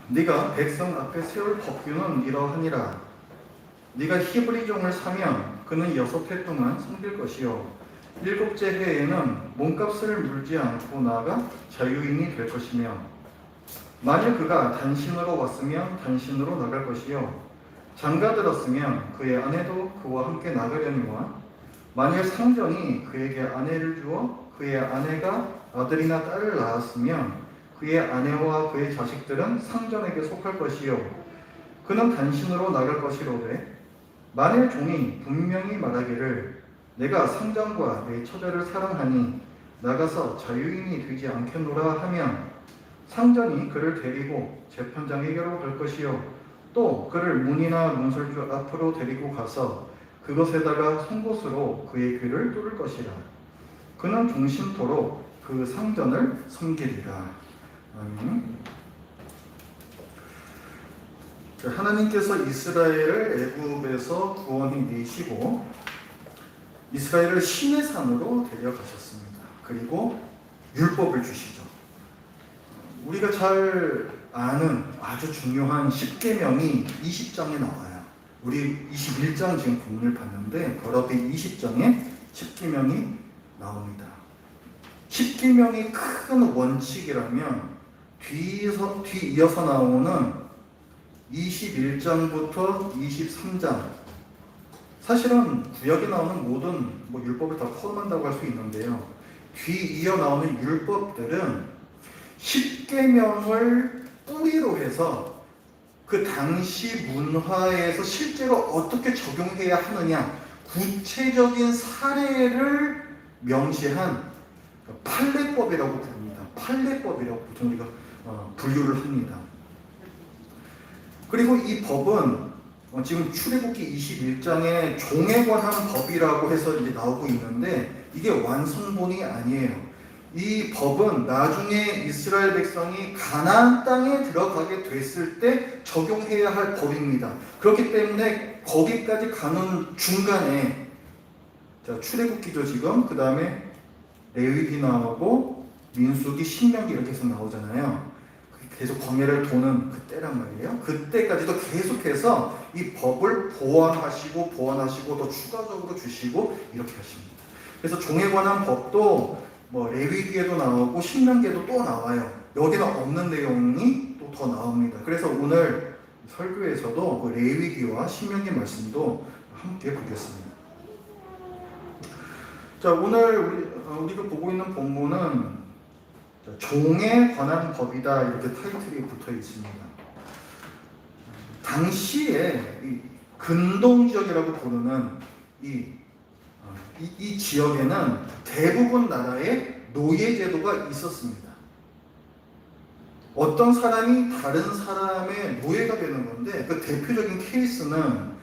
네가 백성 앞에 세울 법규는 이러하니라. 네가 히브리 종을 사면 그는 6해 동안 섬길 것이요 7째 해에는 몸값을 물지 않고 나아가 자유인이 될 것이며, 만일 그가 단신으로 왔으면 단신으로 나갈 것이요 장가들었으면 그의 아내도 그와 함께 나가려니와, 만일 상전이 그에게 아내를 주어 그의 아내가 아들이나 딸을 낳았으면 그의 아내와 그의 자식들은 상전에게 속할 것이요 그는 단신으로 나갈 것이로되, 만일 종이 분명히 말하기를 내가 상전과 내 처자를 사랑하니 나가서 자유인이 되지 않겠노라 하면, 상전이 그를 데리고 재판장에게로 갈 것이요 또 그를 문이나 문설주 앞으로 데리고 가서 그것에다가 송곳으로 그의 귀를 뚫을 것이라. 그는 종신토록 그 상전을 섬기리라. 아멘. 하나님께서 이스라엘을 애굽에서 구원해 내시고 이스라엘을 시내 산으로 데려가셨습니다. 그리고 율법을 주시죠. 우리가 잘 아는 아주 중요한 10계명이 20장에 나와요. 우리 21장 지금 본문을 봤는데 더럽이 20장에 10계명이 나옵니다. 10계명의 큰 원칙이라면 뒤이어서 나오는 21장부터 23장, 사실은 구약에 나오는 모든 율법을 다 포함한다고 할 수 있는데요, 뒤이어 나오는 율법들은 10계명을 뿌리로 해서 그 당시 문화에서 실제로 어떻게 적용해야 하느냐 구체적인 사례를 명시한 판례법이라고 부릅니다. 판례법이라고 보통 우리가 분류를 합니다. 그리고 이 법은 지금 출애굽기 21장에 종에 관한 법이라고 해서 이제 나오고 있는데, 이게 완성본이 아니에요. 이 법은 나중에 이스라엘 백성이 가나안 땅에 들어가게 됐을 때 적용해야 할 법입니다. 그렇기 때문에 거기까지 가는 중간에 출애굽기도 지금, 그 다음에 레위기 나오고 민수기, 신명기 이렇게 해서 나오잖아요. 계속 광야를 도는 그때란 말이에요. 그때까지도 계속해서 이 법을 보완하시고 더 추가적으로 주시고 이렇게 하십니다. 그래서 종에 관한 법도 레위기에도 나오고 신명기에도 또 나와요. 여기는 없는 내용이 또 더 나옵니다. 그래서 오늘 설교에서도 그 레위기와 신명기 말씀도 함께 보겠습니다. 자, 오늘 우리가 보고 있는 본문은 종에 관한 법이다, 이렇게 타이틀이 붙어 있습니다. 당시에 이 근동지역이라고 부르는 이 지역에는 대부분 나라에 노예제도가 있었습니다. 어떤 사람이 다른 사람의 노예가 되는 건데, 그 대표적인 케이스는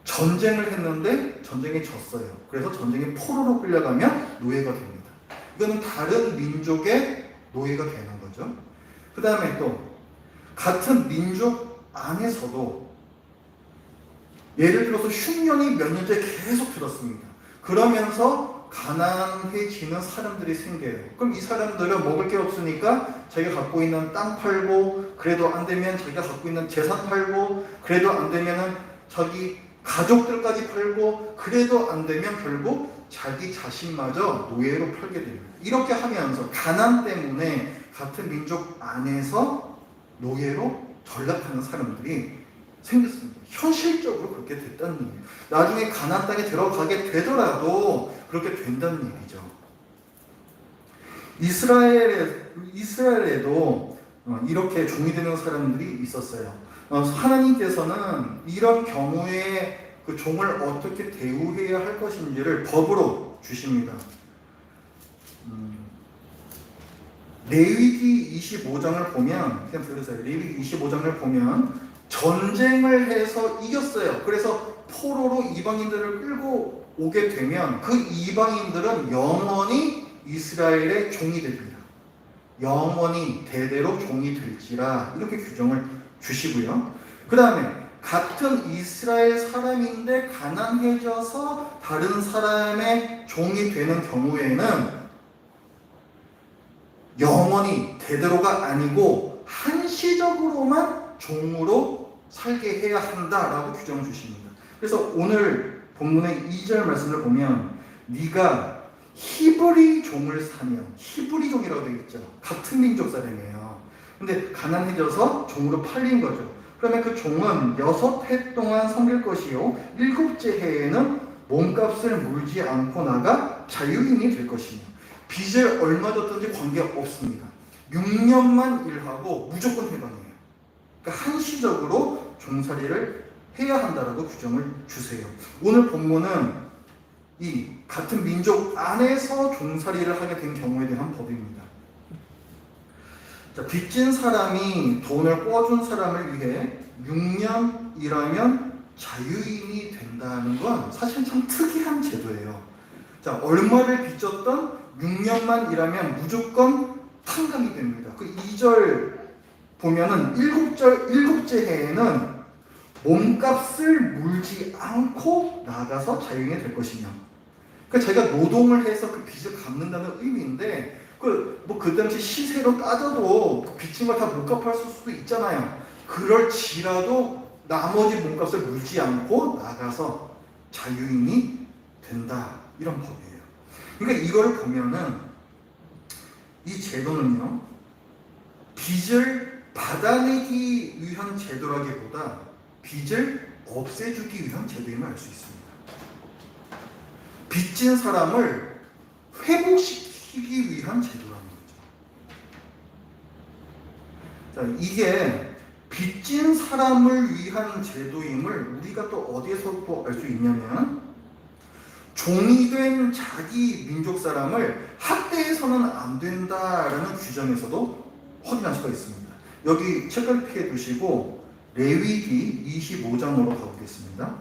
전쟁을 했는데 전쟁에 졌어요. 그래서 전쟁에 포로로 끌려가면 노예가 됩니다. 이거는 다른 민족의 노예가 되는 거죠. 그 다음에 또 같은 민족 안에서도 예를 들어서 흉년이 몇 년째 계속 들었습니다. 그러면서 가난해지는 사람들이 생겨요. 그럼 이 사람들은 먹을 게 없으니까 자기가 갖고 있는 땅 팔고, 그래도 안 되면 자기가 갖고 있는 재산 팔고, 그래도 안 되면 자기 가족들까지 팔고, 그래도 안 되면 결국 자기 자신마저 노예로 팔게 됩니다. 이렇게 하면서 가난 때문에 같은 민족 안에서 노예로 전락하는 사람들이 생겼습니다. 현실적으로 그렇게 됐다는 얘기예요. 나중에 가나안 땅에 들어가게 되더라도 그렇게 된다는 얘기죠. 이스라엘에도 이렇게 종이 되는 사람들이 있었어요. 하나님께서는 이런 경우에 그 종을 어떻게 대우해야 할 것인지를 법으로 주십니다. 레위기 25장을 보면, 그냥 들으세요. 레위기 25장을 보면 전쟁을 해서 이겼어요. 그래서 포로로 이방인들을 끌고 오게 되면 그 이방인들은 영원히 이스라엘의 종이 됩니다. 영원히 대대로 종이 될지라, 이렇게 규정을 주시고요. 그 다음에 같은 이스라엘 사람인데 가난해져서 다른 사람의 종이 되는 경우에는 영원히 대대로가 아니고 한시적으로만 종으로 살게 해야 한다라고 규정을 주십니다. 그래서 오늘 본문의 2절 말씀을 보면 네가 히브리 종을 사면, 히브리 종이라고 되어 있죠. 같은 민족 사람이에요. 근데 가난해져서 종으로 팔린 거죠. 그러면 그 종은 6해 동안 섬길 것이요 7째 해에는 몸값을 물지 않고 나가 자유인이 될 것이며 빚을 얼마 졌든지 관계없습니다. 6년만 일하고 무조건 해방이에요. 그러니까 한시적으로 종살이를 해야 한다라고 규정을 주세요. 오늘 본문은 이 같은 민족 안에서 종살이를 하게 된 경우에 대한 법입니다. 자, 빚진 사람이 돈을 꿔준 사람을 위해 6년 일하면 자유인이 된다는 건 사실 참 특이한 제도예요. 자, 얼마를 빚졌던 6년만 일하면 무조건 탕감이 됩니다. 그 2절 보면은 7째 해에는 몸값을 물지 않고 나가서 자유인이 될 것이냐. 그러니까 자기가 노동을 해서 그 빚을 갚는다는 의미인데 그 당시 시세로 따져도 그 빚진 걸 다 못 갚을 수도 있잖아요. 그럴지라도 나머지 몸값을 물지 않고 나가서 자유인이 된다. 이런 법이에요. 그러니까 이걸 보면은 이 제도는요, 빚을 받아내기 위한 제도라기보다 빚을 없애주기 위한 제도임을 알 수 있습니다. 빚진 사람을 회복시키기 위한 제도라는 거죠. 자, 이게 빚진 사람을 위한 제도임을 우리가 또 어디에서 또 알 수 있냐면 종이 된 자기 민족 사람을 학대해서는 안 된다라는 규정에서도 확인할 수가 있습니다. 여기 책을 피해 두시고 레위기 25장으로 가보겠습니다.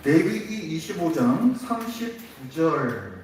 레위기 25장 39절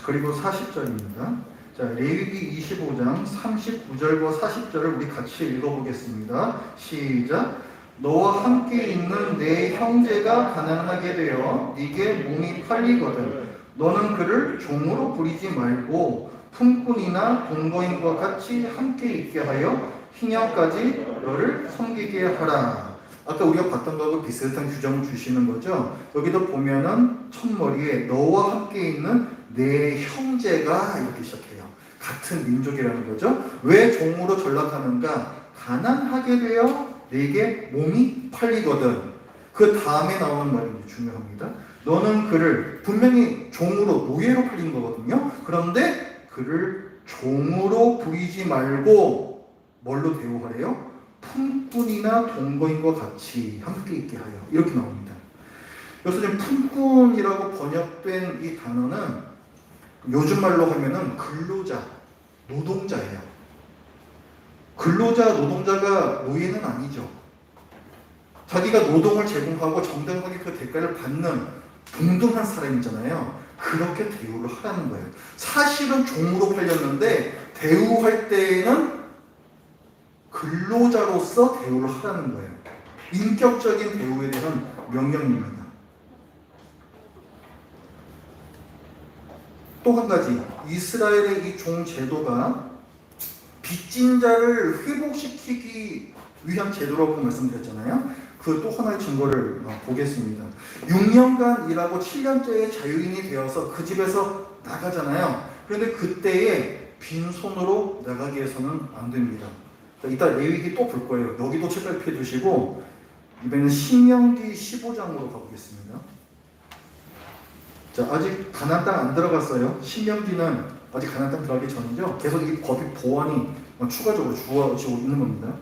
그리고 40절입니다. 자, 레위기 25장 39절과 40절을 우리 같이 읽어보겠습니다. 시작. 너와 함께 있는 내 형제가 가난하게 되어 네게 몸이 팔리거든 너는 그를 종으로 부리지 말고 품꾼이나 동거인과 같이 함께 있게 하여 희년까지 너를 섬기게 하라. 아까 우리가 봤던 거하고 비슷한 규정을 주시는 거죠. 여기도 보면은 첫머리에 너와 함께 있는 내 형제가 이렇게 시작해요. 같은 민족이라는 거죠. 왜 종으로 전락하는가? 가난하게 되어 내게 몸이 팔리거든. 그 다음에 나오는 말이 중요합니다. 너는 그를 분명히 종으로 노예로 팔린 거거든요. 그런데 그를 종으로 부리지 말고 뭘로 대우하래요? 품꾼이나 동거인과 같이 함께 있게 하여. 이렇게 나옵니다. 여기서 지금 품꾼이라고 번역된 이 단어는 요즘 말로 하면은 근로자, 노동자예요. 근로자, 노동자가 노예는 아니죠. 자기가 노동을 제공하고 정당하게 그 대가를 받는 동등한 사람이잖아요. 그렇게 대우를 하라는 거예요. 사실은 종으로 팔렸는데 대우할 때에는 근로자로서 대우를 하라는 거예요. 인격적인 대우에 대한 명령입니다. 또 한 가지, 이스라엘의 이 종 제도가 빚진 자를 회복시키기 위한 제도라고 말씀드렸잖아요. 그 또 하나의 증거를 보겠습니다. 6년간 일하고 7년째에 자유인이 되어서 그 집에서 나가잖아요. 그런데 그때에 빈손으로 나가게 해서는 안 됩니다. 이따 레위기 또 볼 거예요. 여기도 책을 펴주시고 이번에는 신명기 15장으로 가보겠습니다. 자, 아직 가나안 땅 안 들어갔어요. 신명기는 아직 가나안 땅 들어가기 전이죠. 계속 이 법이 보완이 추가적으로 주어지고 있는 겁니다.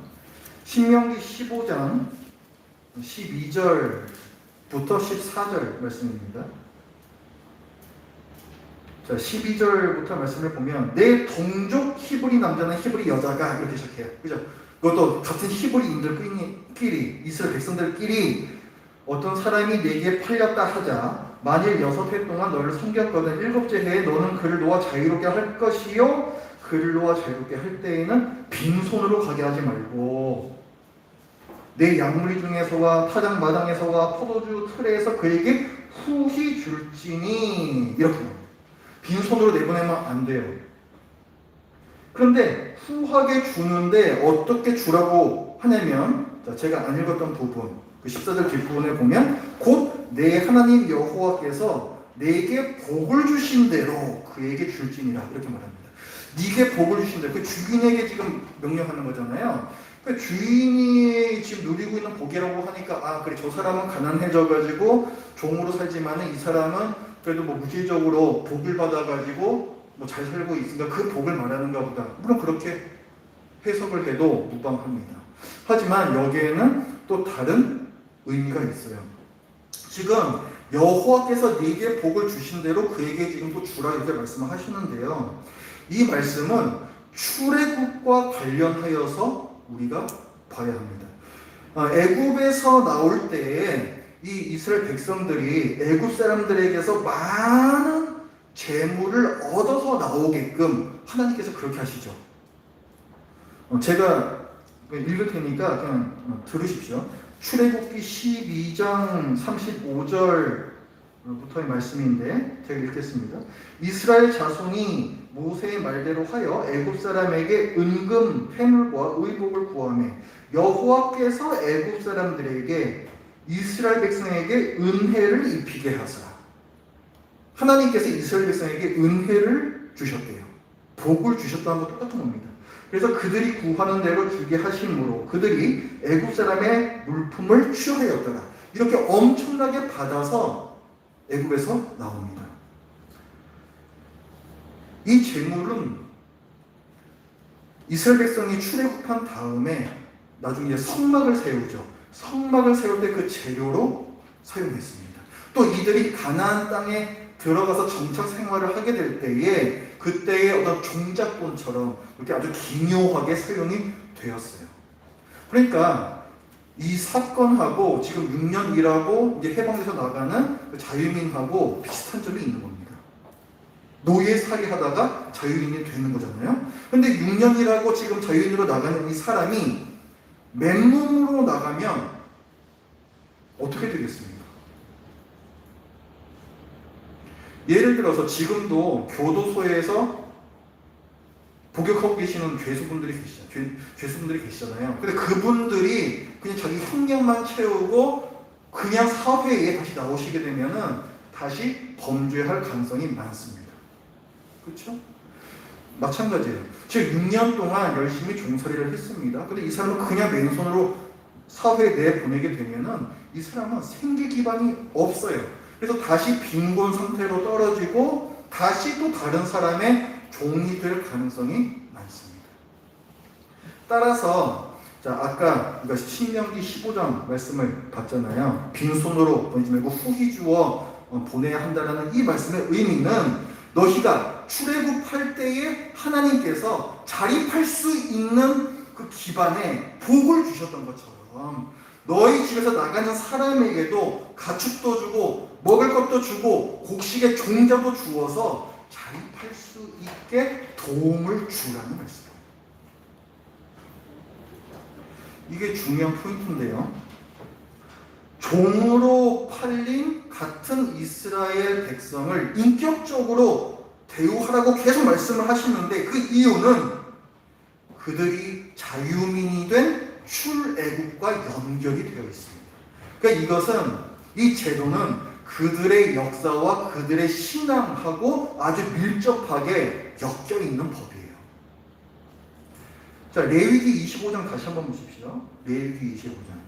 신명기 15장 12절부터 14절 말씀입니다. 자, 12절부터 말씀을 보면 내 동족 히브리 남자는 히브리 여자가 이렇게 시작해요. 그죠? 그것도 같은 히브리인들끼리 이스라엘 백성들끼리 어떤 사람이 내게 팔렸다 하자. 만일 6해 동안 너를 섬겼거든 7째 해에 너는 그를 놓아 자유롭게 할 것이요 그를 놓아 자유롭게 할 때에는 빈손으로 가게 하지 말고 내 양무리 중에서와 타작 마당에서와 포도주 틀에서 그에게 후히 줄지니 이렇게 나옵니다. 빈손으로 내보내면 안 돼요. 그런데 후하게 주는데 어떻게 주라고 하냐면, 자, 제가 안 읽었던 부분, 그 14절 뒷부분에 보면 곧 내 하나님 여호와께서 내게 복을 주신 대로 그에게 줄지니라 이렇게 말합니다. 네게 복을 주신 대로, 그 주인에게 지금 명령하는 거잖아요. 그 주인이 지금 누리고 있는 복이라고 하니까, 아 그래, 저 사람은 가난해져 가지고 종으로 살지만은 이 사람은 그래도 뭐 무질적으로 복을 받아 가지고 뭐 잘 살고 있으니까 그 복을 말하는가 보다. 물론 그렇게 해석을 해도 무방합니다. 하지만 여기에는 또 다른 의미가 있어요. 지금 여호와께서 네게 복을 주신 대로 그에게 지금 또 주라 이렇게 말씀을 하시는데요. 이 말씀은 출애굽과 관련하여서 우리가 봐야 합니다. 애굽에서 나올 때에 이 이스라엘 백성들이 애굽 사람들에게서 많은 재물을 얻어서 나오게끔 하나님께서 그렇게 하시죠. 제가 읽을 테니까 그냥 들으십시오. 출애굽기 12장 35절부터의 말씀인데 제가 읽겠습니다. 이스라엘 자손이 모세의 말대로 하여 애굽 사람에게 은금, 패물과 의복을 구하매 여호와께서 애굽 사람들에게 이스라엘 백성에게 은혜를 입히게 하사. 하나님께서 이스라엘 백성에게 은혜를 주셨대요. 복을 주셨다는 것 똑같은 겁니다. 그래서 그들이 구하는 대로 주게 하심으로 그들이 애굽 사람의 물품을 취하였더라. 이렇게 엄청나게 받아서 애굽에서 나옵니다. 이 재물은 이스라엘 백성이 출애굽한 다음에 나중에 성막을 세우죠. 성막을 세울 때 그 재료로 사용했습니다. 또 이들이 가나안 땅에 들어가서 정착 생활을 하게 될 때에 그때의 어떤 종잣돈처럼 이렇게 아주 기묘하게 사용이 되었어요. 그러니까 이 사건하고 지금 6년 일하고 이제 해방돼서 나가는 자유민하고 비슷한 점이 있는 겁니다. 노예살이 하다가 자유인이 되는 거잖아요. 근데 6년 일하고 지금 자유인으로 나가는 이 사람이 맨몸으로 나가면 어떻게 되겠습니까? 예를 들어서 지금도 교도소에서 복역하고 계시는 죄수분들이 계시잖아요. 근데 그분들이 그냥 자기 형량만 채우고 그냥 사회에 다시 나오시게 되면은 다시 범죄할 가능성이 많습니다. 그렇죠? 마찬가지예요. 즉 6년 동안 열심히 종살이를 했습니다. 근데 이 사람은 그냥 맨손으로 사회에 내보내게 되면은 이 사람은 생계 기반이 없어요. 그래서 다시 빈곤 상태로 떨어지고 다시 또 다른 사람의 종이 될 가능성이 많습니다. 따라서 자, 아까 우리가 신명기 15장 말씀을 봤잖아요. 빈손으로 보내지 말고 후히 주어 보내야 한다는 이 말씀의 의미는 너희가 출애굽할 때에 하나님께서 자립할 수 있는 그 기반에 복을 주셨던 것처럼 너희 집에서 나가는 사람에게도 가축도 주고 먹을 것도 주고 곡식의 종자도 주어서 자립할 수 있게 도움을 주라는 말씀입니다. 이게 중요한 포인트인데요. 종으로 팔린 같은 이스라엘 백성을 인격적으로 대우하라고 계속 말씀을 하시는데 그 이유는 그들이 자유민이 된 출애굽과 연결이 되어 있습니다. 그러니까 이것은 이 제도는 그들의 역사와 그들의 신앙하고 아주 밀접하게 엮여 있는 법이에요. 자, 레위기 25장 다시 한번 보십시오. 레위기 25장.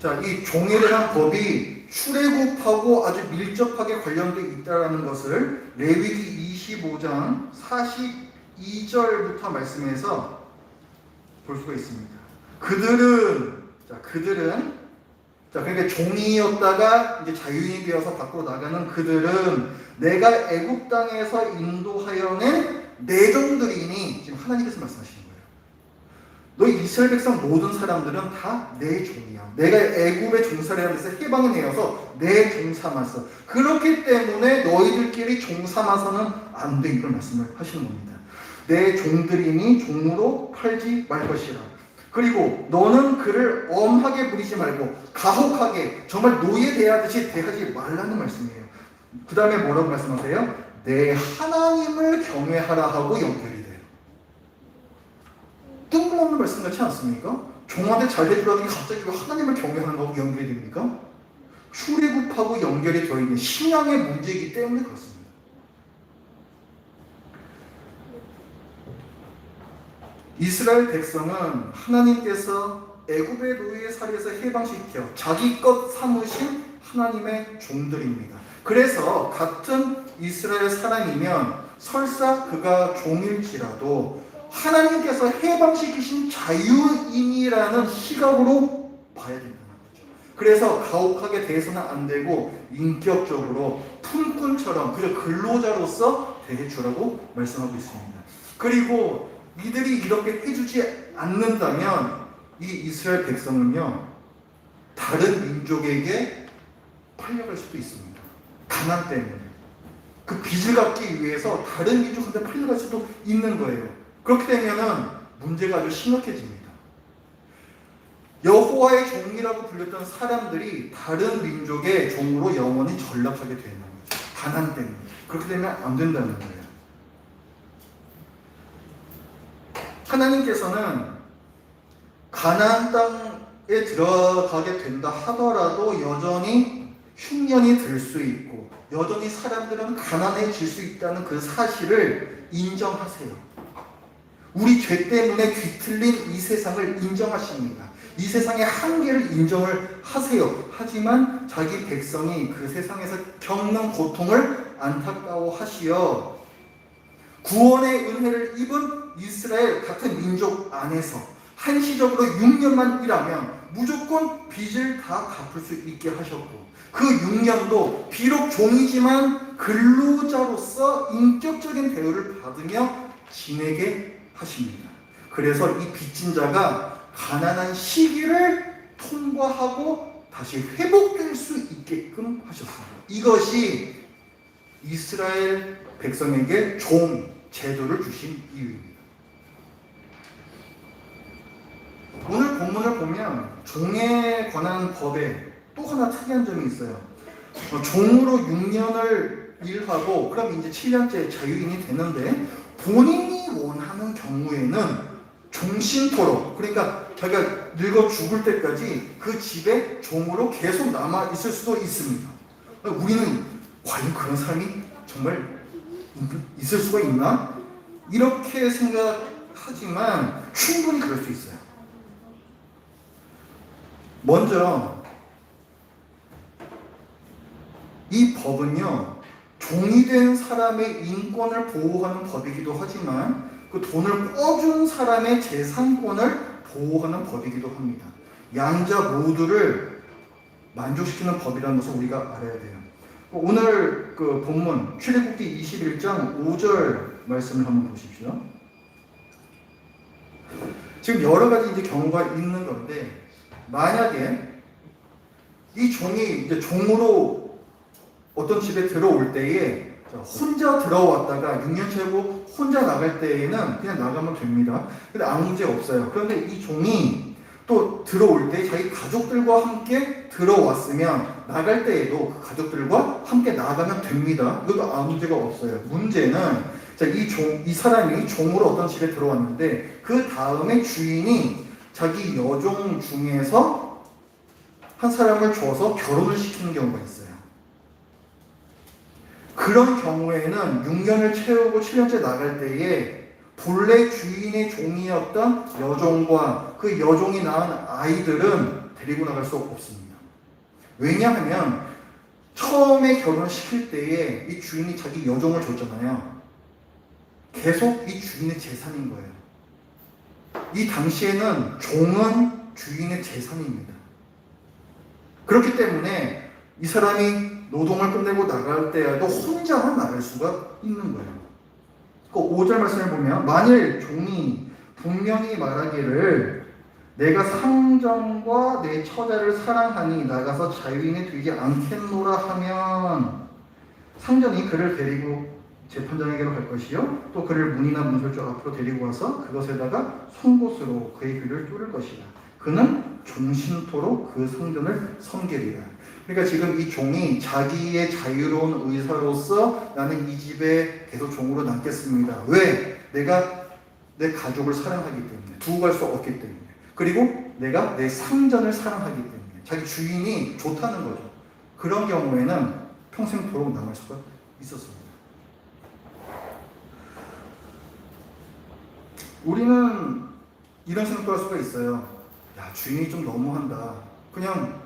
자, 이 종에 대한 법이 출애굽하고 아주 밀접하게 관련되어 있다는 것을 레위기 25장 42절부터 말씀해서 볼 수가 있습니다. 그러니까 종이었다가 이제 자유인이 되어서 밖으로 나가는 그들은 내가 애굽 땅에서 인도하여낸 내 종들이니 지금 하나님께서 말씀하시는 거예요. 너희 이스라엘 백성 모든 사람들은 다 내 종이야. 내가 애굽의 종살이라는 데서 해방을 내어서 내 종 삼았어. 그렇기 때문에 너희들끼리 종 삼아서는 안 돼. 이걸 말씀을 하시는 겁니다. 내 종들이니 종으로 팔지 말 것이라. 그리고 너는 그를 엄하게 부리지 말고 가혹하게 정말 노예 대하듯이 대하지 말라는 말씀이에요. 그 다음에 뭐라고 말씀하세요? 내 하나님을 경외하라 하고 연결이 돼요. 뜬금없는 말씀 같지 않습니까? 종한테 잘 해주라더니 갑자기 왜 하나님을 경외하는 거하고 연결이 됩니까? 출애굽하고 연결이 되어 있는 신앙의 문제이기 때문에 그렇습니다. 이스라엘 백성은 하나님께서 애굽의 노예 살에서 해방시켜 자기 것 삼으신 하나님의 종들입니다. 그래서 같은 이스라엘 사람이면 설사 그가 종일지라도 하나님께서 해방시키신 자유인이라는 시각으로 봐야 된다는 거죠. 그래서 가혹하게 대해서는 안 되고 인격적으로 품꾼처럼 그저 근로자로서 대해주라고 말씀하고 있습니다. 그리고 이들이 이렇게 해주지 않는다면 이 이스라엘 백성은요 다른 민족에게 팔려갈 수도 있습니다. 가난 때문에 그 빚을 갚기 위해서 다른 민족한테 팔려갈 수도 있는 거예요. 그렇게 되면은 문제가 아주 심각해집니다. 여호와의 종이라고 불렸던 사람들이 다른 민족의 종으로 영원히 전락하게 되는 거죠. 가난 때문에. 그렇게 되면 안 된다는 거예요. 하나님께서는 가나안 땅에 들어가게 된다 하더라도 여전히 흉년이 들 수 있고 여전히 사람들은 가난해질 수 있다는 그 사실을 인정하세요. 우리 죄 때문에 뒤틀린 이 세상을 인정하십니다. 이 세상의 한계를 인정을 하세요. 하지만 자기 백성이 그 세상에서 겪는 고통을 안타까워하시어 구원의 은혜를 입은 이스라엘 같은 민족 안에서 한시적으로 6년만 일하면 무조건 빚을 다 갚을 수 있게 하셨고 그 6년도 비록 종이지만 근로자로서 인격적인 대우를 받으며 지내게 하십니다. 그래서 이 빚진 자가 가난한 시기를 통과하고 다시 회복될 수 있게끔 하셨습니다. 이것이 이스라엘 백성에게 종 제도를 주신 이유입니다. 오늘 본문을 보면 종에 관한 법에 또 하나 특이한 점이 있어요. 종으로 6년을 일하고 그럼 이제 7년째 자유인이 되는데 본인이 원하는 경우에는 종신토록, 그러니까 자기가 늙어 죽을 때까지 그 집에 종으로 계속 남아 있을 수도 있습니다. 우리는 과연 그런 사람이 정말 있을 수가 있나? 이렇게 생각하지만 충분히 그럴 수 있어요. 먼저 이 법은요 종이 된 사람의 인권을 보호하는 법이기도 하지만 그 돈을 꿔준 사람의 재산권을 보호하는 법이기도 합니다. 양자 모두를 만족시키는 법이라는 것을 우리가 알아야 돼요. 오늘 그 본문 출애굽기 21장 5절 말씀을 한번 보십시오. 지금 여러 가지 이제 경우가 있는 건데 만약에 이 종이 이제 종으로 어떤 집에 들어올 때에 혼자 들어왔다가 6년 채고 혼자 나갈 때에는 그냥 나가면 됩니다. 근데 아무 문제 없어요. 그런데 이 종이 또 들어올 때 자기 가족들과 함께 들어왔으면 나갈 때에도 그 가족들과 함께 나가면 됩니다. 이것도 아무 문제가 없어요. 문제는 이 사람이 종으로 어떤 집에 들어왔는데 그 다음에 주인이 자기 여종 중에서 한 사람을 줘서 결혼을 시키는 경우가 있어요. 그런 경우에는 6년을 채우고 7년째 나갈 때에 본래 주인의 종이었던 여종과 그 여종이 낳은 아이들은 데리고 나갈 수 없습니다. 왜냐하면 처음에 결혼시킬 때에 이 주인이 자기 여종을 줬잖아요. 계속 이 주인의 재산인 거예요. 이 당시에는 종은 주인의 재산입니다. 그렇기 때문에 이 사람이 노동을 끝내고 나갈 때에도 혼자만 나갈 수가 있는 거예요. 그 5절 말씀을 보면 만일 종이 분명히 말하기를 내가 상전과 내 처자를 사랑하니 나가서 자유인이 되지 않겠노라 하면 상전이 그를 데리고 재판장에게로 갈 것이요 또 그를 문이나 문설주 앞으로 데리고 와서 그것에다가 송곳으로 그의 귀를 뚫을 것이라. 그는 종신토록 그 성전을 섬기리라. 그러니까 지금 이 종이 자기의 자유로운 의사로서 나는 이 집에 계속 종으로 남겠습니다. 왜? 내가 내 가족을 사랑하기 때문에, 두고 갈 수 없기 때문에, 그리고 내가 내 상전을 사랑하기 때문에, 자기 주인이 좋다는 거죠. 그런 경우에는 평생토록 남을 수가 있었습니다. 우리는 이런 생각도 할 수가 있어요. 야, 주인이 좀 너무한다. 그냥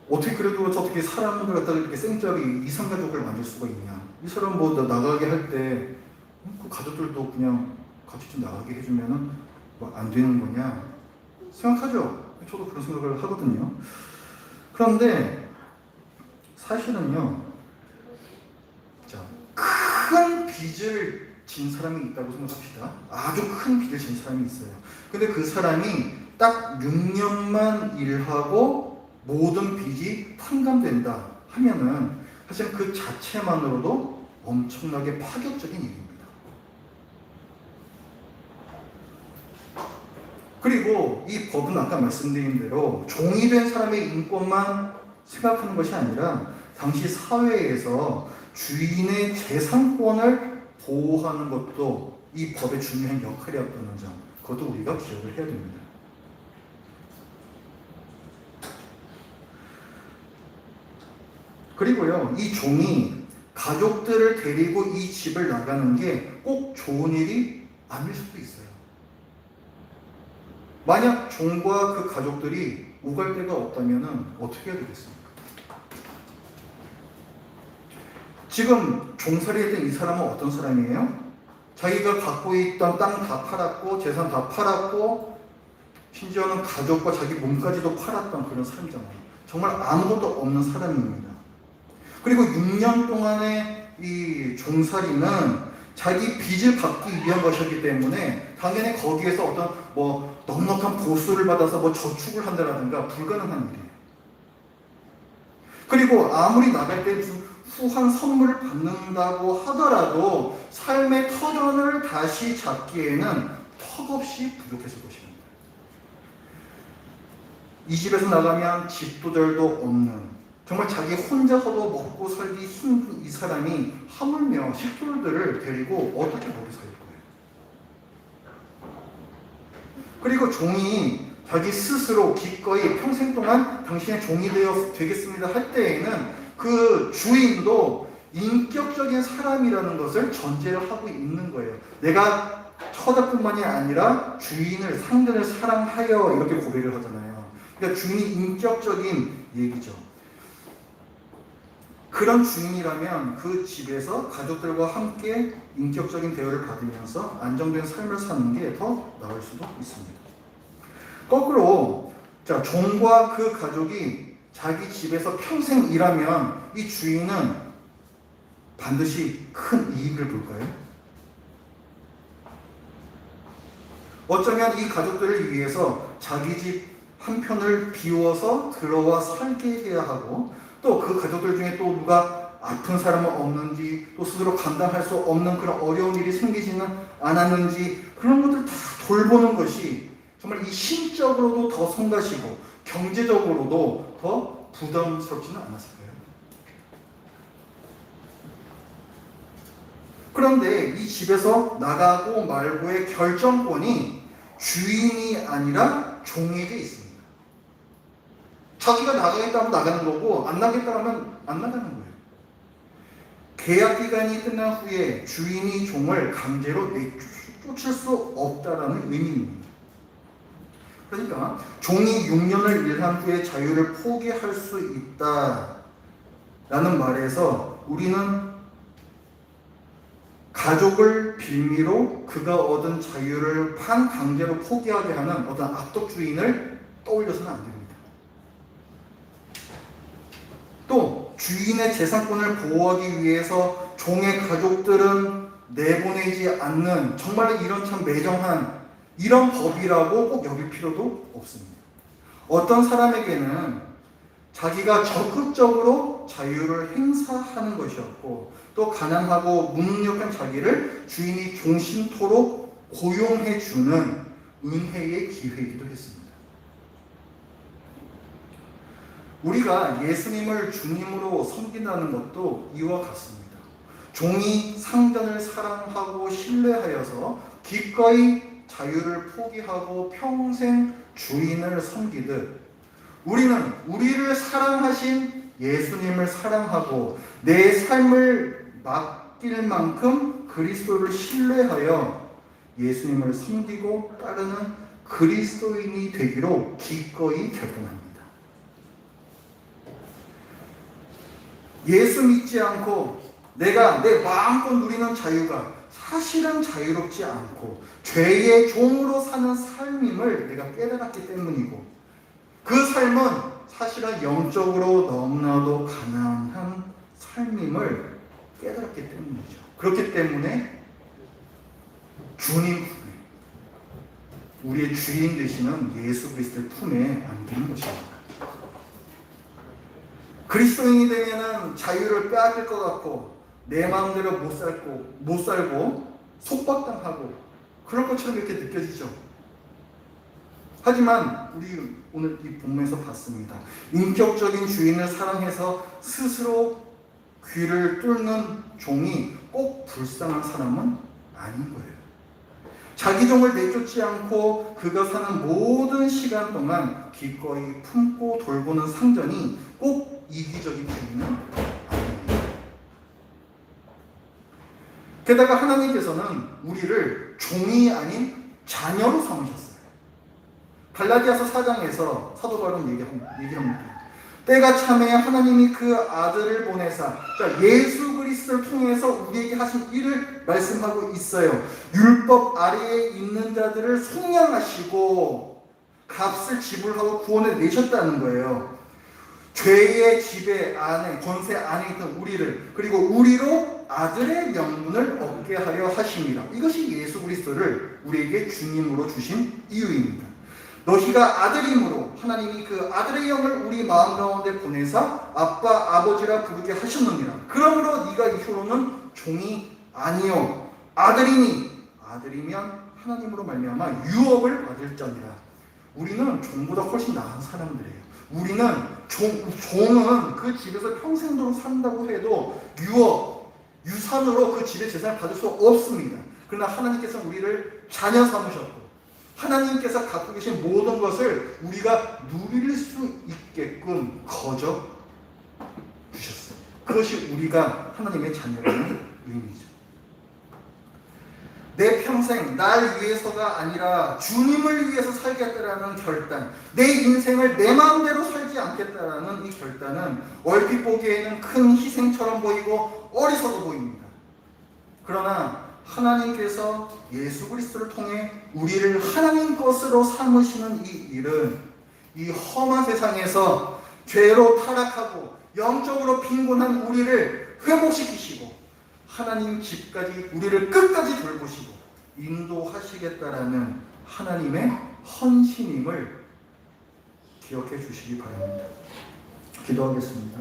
어떻게 그래도 저렇게 사람을 갖다가 이렇게 생짜리 이상가족을 만들 수가 있냐. 이 사람 뭐 나가게 할 때 그 가족들도 그냥 같이 좀 나가게 해주면은 뭐 안 되는 거냐 생각하죠. 저도 그런 생각을 하거든요. 그런데 사실은요, 자, 큰 빚을 진 사람이 있다고 생각합시다. 아주 큰 빚을 진 사람이 있어요. 근데 그 사람이 딱 6년만 일하고 모든 빚이 탕감된다 하면은 사실 그 자체만으로도 엄청나게 파격적인 일입니다. 그리고 이 법은 아까 말씀드린 대로 종이 된 사람의 인권만 생각하는 것이 아니라 당시 사회에서 주인의 재산권을 보호하는 것도 이 법의 중요한 역할이었다는 점, 그것도 우리가 기억을 해야 됩니다. 그리고요, 이 종이 가족들을 데리고 이 집을 나가는 게 꼭 좋은 일이 아닐 수도 있어요. 만약 종과 그 가족들이 오갈 데가 없다면 어떻게 해야 되겠습니까? 지금 종살이 했던 이 사람은 어떤 사람이에요? 자기가 갖고 있던 땅 다 팔았고 재산 다 팔았고 심지어는 가족과 자기 몸까지도 팔았던 그런 사람이잖아요. 정말 아무것도 없는 사람입니다. 그리고 6년 동안의 이 종살이는 자기 빚을 갚기 위한 것이었기 때문에 당연히 거기에서 어떤 뭐 넉넉한 보수를 받아서 뭐 저축을 한다라든가 불가능한 일이에요. 그리고 아무리 나갈 때 무슨 후한 선물을 받는다고 하더라도 삶의 터전을 다시 잡기에는 턱없이 부족했을 것입니다. 이 집에서 나가면 집도절도 없는, 정말 자기 혼자서도 먹고 살기 힘든 이 사람이 하물며 식솔들을 데리고 어떻게 먹여 살 거예요? 그리고 종이 자기 스스로 기꺼이 평생 동안 당신의 종이 되겠습니다 할 때에는 그 주인도 인격적인 사람이라는 것을 전제를 하고 있는 거예요. 내가 처자뿐만이 아니라 주인을, 상대를 사랑하여 이렇게 고백을 하잖아요. 그러니까 주인이 인격적인 얘기죠. 그런 주인이라면 그 집에서 가족들과 함께 인격적인 대우를 받으면서 안정된 삶을 사는 게 더 나을 수도 있습니다. 거꾸로, 자, 종과 그 가족이 자기 집에서 평생 일하면 이 주인은 반드시 큰 이익을 볼까요? 어쩌면 이 가족들을 위해서 자기 집 한 편을 비워서 들어와 살게 해야 하고, 또 그 가족들 중에 또 누가 아픈 사람은 없는지, 또 스스로 감당할 수 없는 그런 어려운 일이 생기지는 않았는지, 그런 것들 다 돌보는 것이 정말 이 심적으로도 더 성가시고 경제적으로도 더 부담스럽지는 않았을까요? 그런데 이 집에서 나가고 말고의 결정권이 주인이 아니라 종에게 있습니다. 자기가 나가겠다 하면 나가는 거고 안 나가겠다 하면 안 나가는 거예요. 계약 기간이 끝난 후에 주인이 종을 강제로 내쫓을 수 없다라는 의미입니다. 그러니까 종이 6년을 일한 후에 자유를 포기할 수 있다라는 말에서 우리는 가족을 빌미로 그가 얻은 자유를 반강제로 포기하게 하는 어떤 압독주인을 떠올려서는 안 됩니다. 또 주인의 재산권을 보호하기 위해서 종의 가족들은 내보내지 않는, 정말 이런 참 매정한 이런 법이라고 꼭 여길 필요도 없습니다. 어떤 사람에게는 자기가 적극적으로 자유를 행사하는 것이었고, 또 가난하고 무능력한 자기를 주인이 종신토록 고용해 주는 은혜의 기회이기도 했습니다. 우리가 예수님을 주님으로 섬긴다는 것도 이와 같습니다. 종이 상전을 사랑하고 신뢰하여서 기꺼이 자유를 포기하고 평생 주인을 섬기듯, 우리는 우리를 사랑하신 예수님을 사랑하고 내 삶을 맡길 만큼 그리스도를 신뢰하여 예수님을 섬기고 따르는 그리스도인이 되기로 기꺼이 결단합니다. 예수 믿지 않고 내가 내 마음껏 누리는 자유가 사실은 자유롭지 않고 죄의 종으로 사는 삶임을 내가 깨달았기 때문이고, 그 삶은 사실은 영적으로 너무나도 가난한 삶임을 깨달았기 때문이죠. 그렇기 때문에 주님 품에, 우리의 주인 되시는 예수 그리스도의 품에 안기는 것입니다. 그리스도인이 되면은 자유를 빼앗길 것 같고 내 마음대로 못 살고 속박당하고 그럴 것처럼 이렇게 느껴지죠. 하지만 우리 오늘 이 본문에서 봤습니다. 인격적인 주인을 사랑해서 스스로 귀를 뚫는 종이 꼭 불쌍한 사람은 아닌 거예요. 자기 종을 내쫓지 않고 그가 사는 모든 시간 동안 기꺼이 품고 돌보는 상전이 꼭 이기적인 주인은 아닙니다. 게다가 하나님께서는 우리를 종이 아닌 자녀로 삼으셨어요. 갈라디아서 4장에서 사도 바울은 얘기합니다. 때가 참에 하나님이 그 아들을 보내사, 예수 그리스도를 통해서 우리에게 하신 일을 말씀하고 있어요. 율법 아래에 있는 자들을 속량하시고 값을 지불하고 구원을 내셨다는 거예요. 죄의 지배 안에, 권세 안에 있던 우리를, 그리고 우리로 아들의 명분을 얻게 하려 하십니다. 이것이 예수 그리스도를 우리에게 주님으로 주신 이유입니다. 너희가 아들임으로 하나님이 그 아들의 영을 우리 마음 가운데 보내사 아빠 아버지라 부르게 하셨느니라. 그러므로 네가 이후로는 종이 아니요 아들이니, 아들이면 하나님으로 말미암아 유업을 받을 자니라. 우리는 종보다 훨씬 나은 사람들이에요. 우리는 종은 그 집에서 평생도록 산다고 해도 유산으로 그 집의 재산을 받을 수 없습니다. 그러나 하나님께서 우리를 자녀 삼으셨고 하나님께서 갖고 계신 모든 것을 우리가 누릴 수 있게끔 거저 주셨어요. 그것이 우리가 하나님의 자녀라는 의미죠. 내 평생 날 위해서가 아니라 주님을 위해서 살겠다라는 결단, 내 인생을 내 마음대로 살지 않겠다라는 이 결단은 얼핏 보기에는 큰 희생처럼 보이고 어리석어 보입니다. 그러나 하나님께서 예수 그리스도를 통해 우리를 하나님 것으로 삼으시는 이 일은 이 험한 세상에서 죄로 타락하고 영적으로 빈곤한 우리를 회복시키시고 하나님 집까지 우리를 끝까지 돌보시고 인도하시겠다라는 하나님의 헌신임을 기억해 주시기 바랍니다. 기도하겠습니다.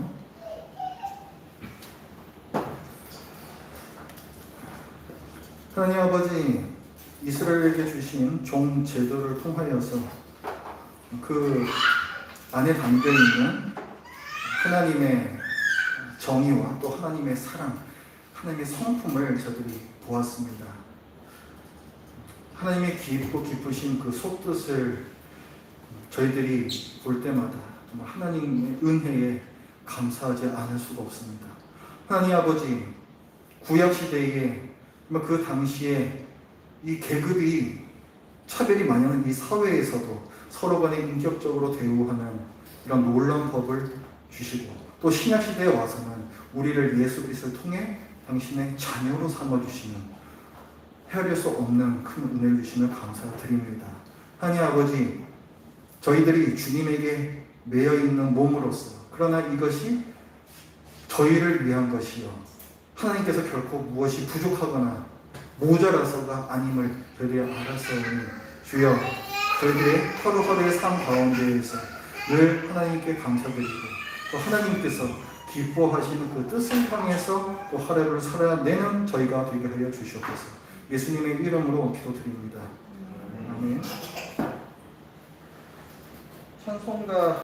하나님 아버지, 이스라엘에게 주신 종 제도를 통하여서 그 안에 담겨있는 하나님의 정의와 또 하나님의 사랑, 하나님의 성품을 저들이 보았습니다. 하나님의 깊고 깊으신 그 속뜻을 저희들이 볼 때마다 정말 하나님의 은혜에 감사하지 않을 수가 없습니다. 하나님 아버지, 구약시대에 그 당시에 이 계급이 차별이 많이 하는 이 사회에서도 서로 간에 인격적으로 대우하는 이런 놀라운 법을 주시고, 또 신약시대에 와서는 우리를 예수 그리스도를 통해 당신의 자녀로 삼아주시는, 헤아릴 수 없는 큰 은혜를 주시며 감사드립니다. 하나님 아버지, 저희들이 주님에게 매여있는 몸으로서, 그러나 이것이 저희를 위한 것이요 하나님께서 결코 무엇이 부족하거나 모자라서가 아님을 저희들이 알았사오니 주여, 저희들의 하루하루의 삶 가운데에서 늘 하나님께 감사드리고 또 하나님께서 기뻐하시는 그 뜻을 향해서 또 하루를 살아내는 저희가 되게 하여 주시옵소서. 예수님의 이름으로 기도드립니다. 아멘. 찬송가